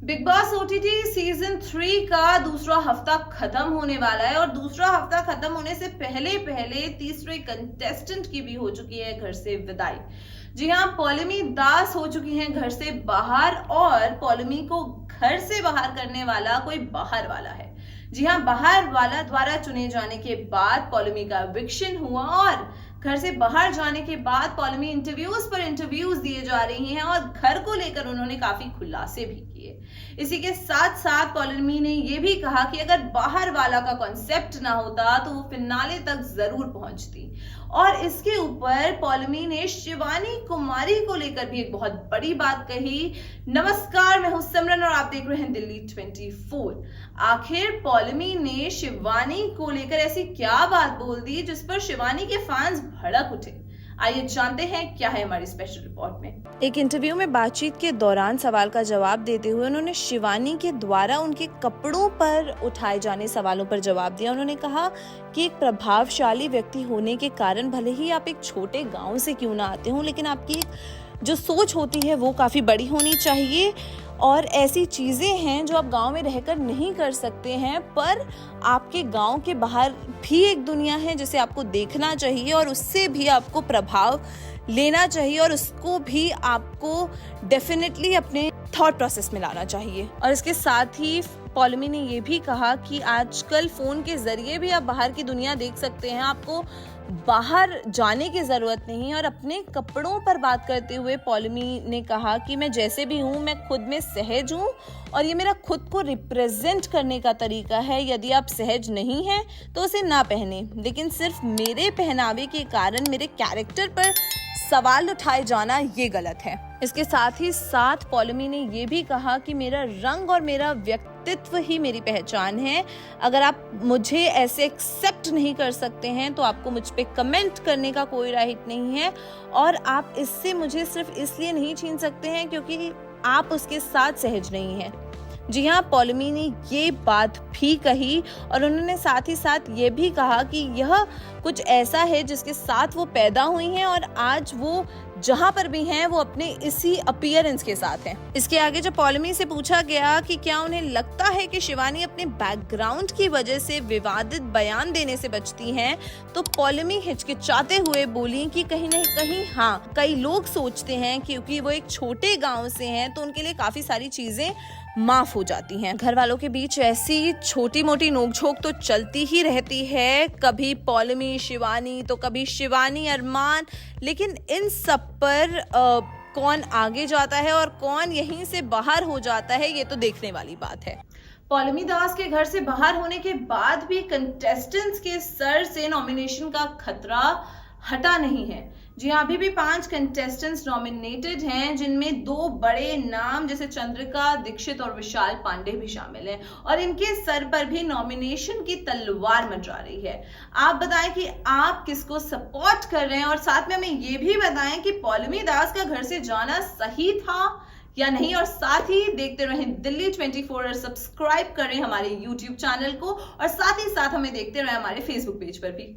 Big boss OTT season 3 का दूसरा हफ्ता खत्म होने वाला है और दूसरा हफ्ता खत्म होने से पहले पहले तीसरे कंटेस्टेंट की भी हो चुकी है घर से विदाई। जी हाँ, पॉलिमी दास हो चुकी हैं घर से बाहर और पॉलिमी को घर से बाहर करने वाला कोई बाहर वाला है। जी हाँ, बाहर वाला द्वारा चुने जाने के बाद पॉलिमी का एविक्शन हुआ और घर से बाहर जाने के बाद पॉलिमी इंटरव्यूज पर इंटरव्यूज दिए जा रही हैं और घर को लेकर उन्होंने काफी खुलासे भी किए। इसी के साथ साथ पॉलिमी ने यह भी कहा कि अगर बाहर वाला का कॉन्सेप्ट ना होता तो वो फिनाले तक जरूर पहुंचती। और इसके ऊपर पॉलिमी ने शिवानी कुमारी को लेकर भी एक बहुत बड़ी बात कही। नमस्कार, मैं हूं सिमरन और आप देख रहे हैं दिल्ली 24। आखिर पॉलिमी ने शिवानी को लेकर ऐसी क्या बात बोल दी जिस पर शिवानी के फैंस भड़क उठे। आइए जानते हैं क्या है हमारी स्पेशल रिपोर्ट में। एक इंटरव्यू में बातचीत के दौरान सवाल का जवाब देते हुए उन्होंने शिवानी के द्वारा उनके कपड़ों पर उठाए जाने सवालों पर जवाब दिया। उन्होंने कहा कि एक प्रभावशाली व्यक्ति होने के कारण भले ही आप एक छोटे गांव से क्यों ना आते हो, लेकिन आपकी जो सोच होती है वो काफी बड़ी होनी चाहिए और ऐसी चीजें हैं जो आप गांव में रहकर नहीं कर सकते हैं, पर आपके गांव के बाहर भी एक दुनिया है जिसे आपको देखना चाहिए और उससे भी आपको प्रभाव लेना चाहिए और उसको भी आपको डेफिनेटली अपने थॉट प्रोसेस में लाना चाहिए। और इसके साथ ही पॉलिमी ने ये भी कहा कि आजकल फोन के जरिए भी आप बाहर की दुनिया देख सकते हैं, आपको बाहर जाने की जरूरत नहीं है। और अपने कपड़ों पर बात करते हुए पॉलिमी ने कहा कि मैं जैसे भी हूँ मैं खुद में सहज हूँ और ये मेरा खुद को रिप्रेजेंट करने का तरीका है। यदि आप सहज नहीं हैं तो उसे ना पहने, लेकिन सिर्फ मेरे पहनावे के कारण मेरे कैरेक्टर पर सवाल उठाए जाना ये गलत है। इसके साथ ही साथ पॉलिमी ने ये भी कहा कि मेरा रंग और मेरा व्यक्तित्व ही मेरी पहचान है। अगर आप मुझे ऐसे एक्सेप्ट नहीं कर सकते हैं तो आपको मुझ पे कमेंट करने का कोई राइट नहीं है और आप इससे मुझे सिर्फ इसलिए नहीं छीन सकते हैं क्योंकि आप उसके साथ सहज नहीं हैं। जी हाँ, पॉलिमी ने ये बात भी कही और उन्होंने साथ ही साथ ये भी कहा कि यह कुछ ऐसा है जिसके साथ वो पैदा हुई हैं और आज वो जहां पर भी हैं वो अपने इसी अपीयरेंस के साथ हैं। इसके आगे जब पॉलिमी से पूछा गया कि क्या उन्हें लगता है कि शिवानी अपने बैकग्राउंड की वजह से विवादित बयान देने से बचती हैं, तो पॉलिमी हिचकिचाते हुए बोली कि कहीं न कहीं हाँ, कई लोग सोचते हैं क्योंकि वो एक छोटे गाँव से हैं तो उनके लिए काफी सारी चीजें माफ हो जाती हैं। घर वालों के बीच ऐसी छोटी मोटी नोकझोंक तो चलती ही रहती है, कभी पॉलिमी शिवानी तो कभी शिवानी अरमान, लेकिन इन सब पर कौन आगे जाता है और कौन यहीं से बाहर हो जाता है ये तो देखने वाली बात है। पॉलिमी दास के घर से बाहर होने के बाद भी कंटेस्टेंट्स के सर से नॉमिनेशन का खतरा हटा नहीं है। जी हाँ, अभी भी 5 कंटेस्टेंट्स नॉमिनेटेड हैं, जिनमें 2 बड़े नाम जैसे चंद्रिका दीक्षित और विशाल पांडे भी शामिल हैं और इनके सर पर भी नॉमिनेशन की तलवार मंडरा रही है। आप बताएं कि आप किसको सपोर्ट कर रहे हैं और साथ में हमें ये भी बताएं कि पॉलिमी दास का घर से जाना सही था या नहीं। और साथ ही देखते रहें दिल्ली 24 और सब्सक्राइब करें हमारे YouTube चैनल को और साथ ही साथ हमें देखते रहें हमारे Facebook पेज पर भी।